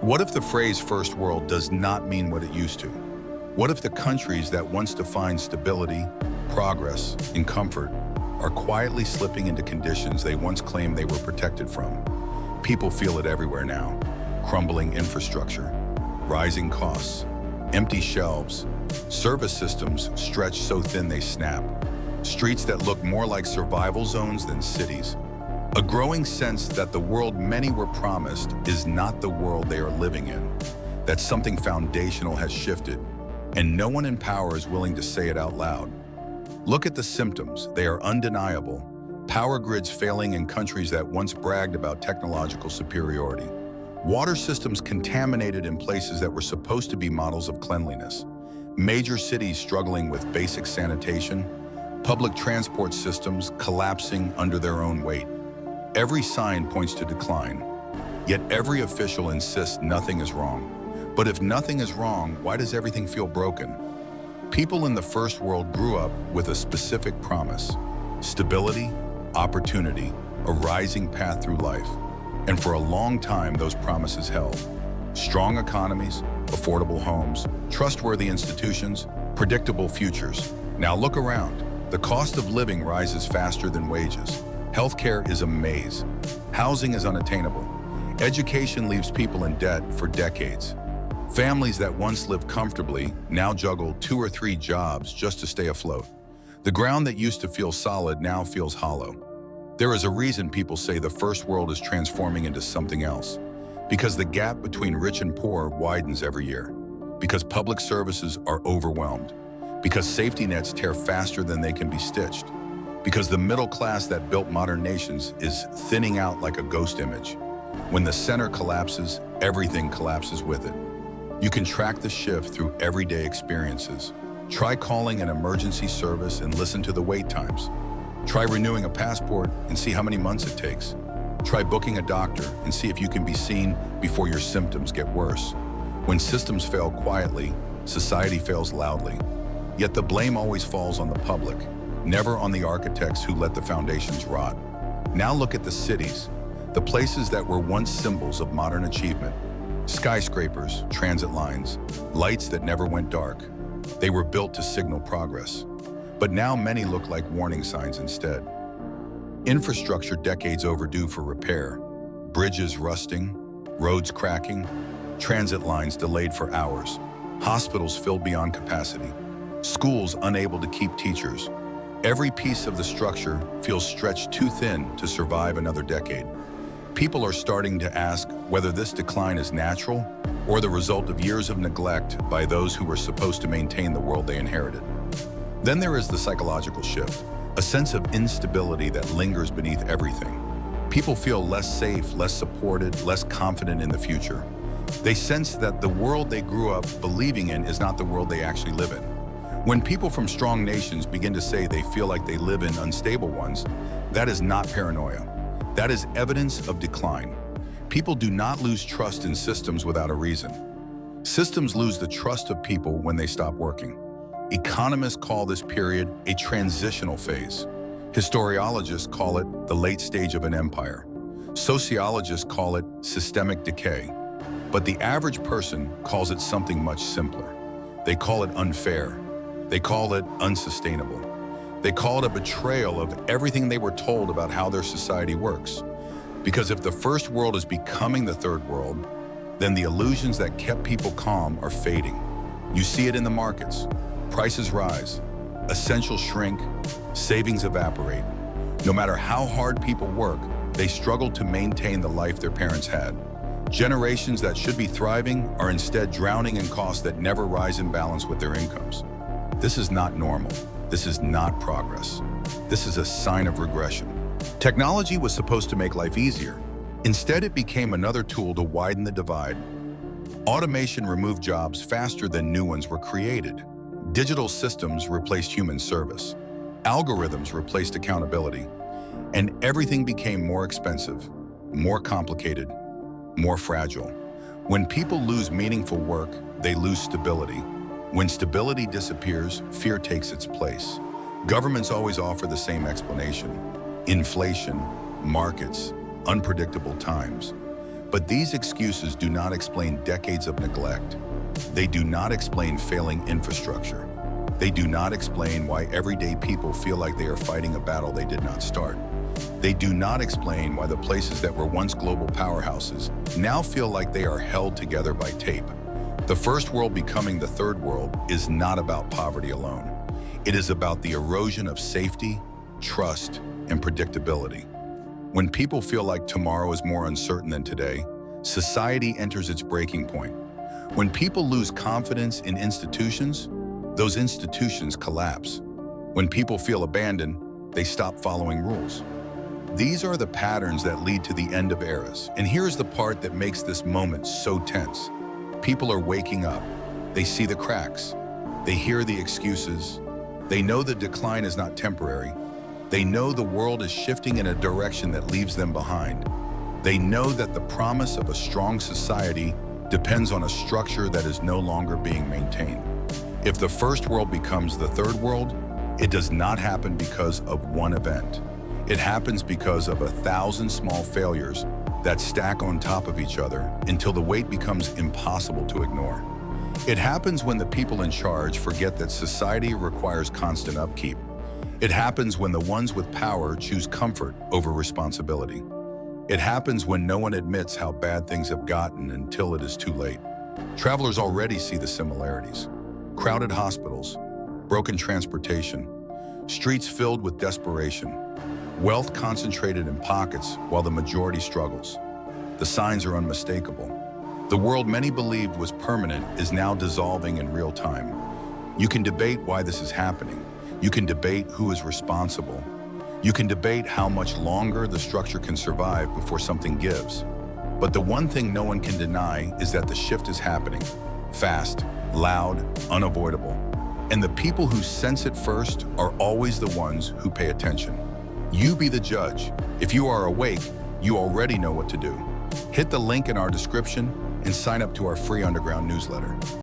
What if the phrase first world does not mean what it used to? What if the countries that once defined stability, progress, and comfort are quietly slipping into conditions they once claimed they were protected from? People feel it everywhere now. Crumbling infrastructure, rising costs, empty shelves, service systems stretched so thin they snap, streets that look more like survival zones than cities. A growing sense that the world many were promised is not the world they are living in, that something foundational has shifted, and no one in power is willing to say it out loud. Look at the symptoms, they are undeniable. Power grids failing in countries that once bragged about technological superiority. Water systems contaminated in places that were supposed to be models of cleanliness. Major cities struggling with basic sanitation. Public transport systems collapsing under their own weight. Every sign points to decline, yet every official insists nothing is wrong. But if nothing is wrong, why does everything feel broken? People in the first world grew up with a specific promise: stability, opportunity, a rising path through life. And for a long time, those promises held. Strong economies, affordable homes, trustworthy institutions, predictable futures. Now look around. The cost of living rises faster than wages. Healthcare is a maze. Housing is unattainable. Education leaves people in debt for decades. Families that once lived comfortably now juggle 2 or 3 jobs just to stay afloat. The ground that used to feel solid now feels hollow. There is a reason people say the first world is transforming into something else. Because the gap between rich and poor widens every year. Because public services are overwhelmed. Because safety nets tear faster than they can be stitched. Because the middle class that built modern nations is thinning out like a ghost image. When the center collapses, everything collapses with it. You can track the shift through everyday experiences. Try calling an emergency service and listen to the wait times. Try renewing a passport and see how many months it takes. Try booking a doctor and see if you can be seen before your symptoms get worse. When systems fail quietly, society fails loudly. Yet the blame always falls on the public, never on the architects who let the foundations rot. Now look at the cities, the places that were once symbols of modern achievement. Skyscrapers, transit lines, lights that never went dark. They were built to signal progress. But now many look like warning signs instead. Infrastructure decades overdue for repair. Bridges rusting, roads cracking, transit lines delayed for hours, hospitals filled beyond capacity, schools unable to keep teachers. Every piece of the structure feels stretched too thin to survive another decade. People are starting to ask whether this decline is natural or the result of years of neglect by those who were supposed to maintain the world they inherited. Then there is the psychological shift, a sense of instability that lingers beneath everything. People feel less safe, less supported, less confident in the future. They sense that the world they grew up believing in is not the world they actually live in. When people from strong nations begin to say they feel like they live in unstable ones, that is not paranoia. That is evidence of decline. People do not lose trust in systems without a reason. Systems lose the trust of people when they stop working. Economists call this period a transitional phase. Historiologists call it the late stage of an empire. Sociologists call it systemic decay. But the average person calls it something much simpler. They call it unfair. They call it unsustainable. They call it a betrayal of everything they were told about how their society works. Because if the first world is becoming the third world, then the illusions that kept people calm are fading. You see it in the markets. Prices rise, essentials shrink, savings evaporate. No matter how hard people work, they struggle to maintain the life their parents had. Generations that should be thriving are instead drowning in costs that never rise in balance with their incomes. This is not normal. This is not progress. This is a sign of regression. Technology was supposed to make life easier. Instead, it became another tool to widen the divide. Automation removed jobs faster than new ones were created. Digital systems replaced human service. Algorithms replaced accountability. And everything became more expensive, more complicated, more fragile. When people lose meaningful work, they lose stability. When stability disappears, fear takes its place. Governments always offer the same explanation: inflation, markets, unpredictable times. But these excuses do not explain decades of neglect. They do not explain failing infrastructure. They do not explain why everyday people feel like they are fighting a battle they did not start. They do not explain why the places that were once global powerhouses now feel like they are held together by tape. The first world becoming the third world is not about poverty alone. It is about the erosion of safety, trust, and predictability. When people feel like tomorrow is more uncertain than today, society enters its breaking point. When people lose confidence in institutions, those institutions collapse. When people feel abandoned, they stop following rules. These are the patterns that lead to the end of eras. And here's the part that makes this moment so tense. People are waking up. They see the cracks. They hear the excuses. They know the decline is not temporary. They know the world is shifting in a direction that leaves them behind. They know that the promise of a strong society depends on a structure that is no longer being maintained. If the first world becomes the third world, it does not happen because of one event. It happens because of 1,000 small failures that stack on top of each other until the weight becomes impossible to ignore. It happens when the people in charge forget that society requires constant upkeep. It happens when the ones with power choose comfort over responsibility. It happens when no one admits how bad things have gotten until it is too late. Travelers already see the similarities. Crowded hospitals, broken transportation, streets filled with desperation, wealth concentrated in pockets while the majority struggles. The signs are unmistakable. The world many believed was permanent is now dissolving in real time. You can debate why this is happening. You can debate who is responsible. You can debate how much longer the structure can survive before something gives. But the one thing no one can deny is that the shift is happening. Fast, loud, unavoidable. And the people who sense it first are always the ones who pay attention. You be the judge. If you are awake, you already know what to do. Hit the link in our description and sign up to our free underground newsletter.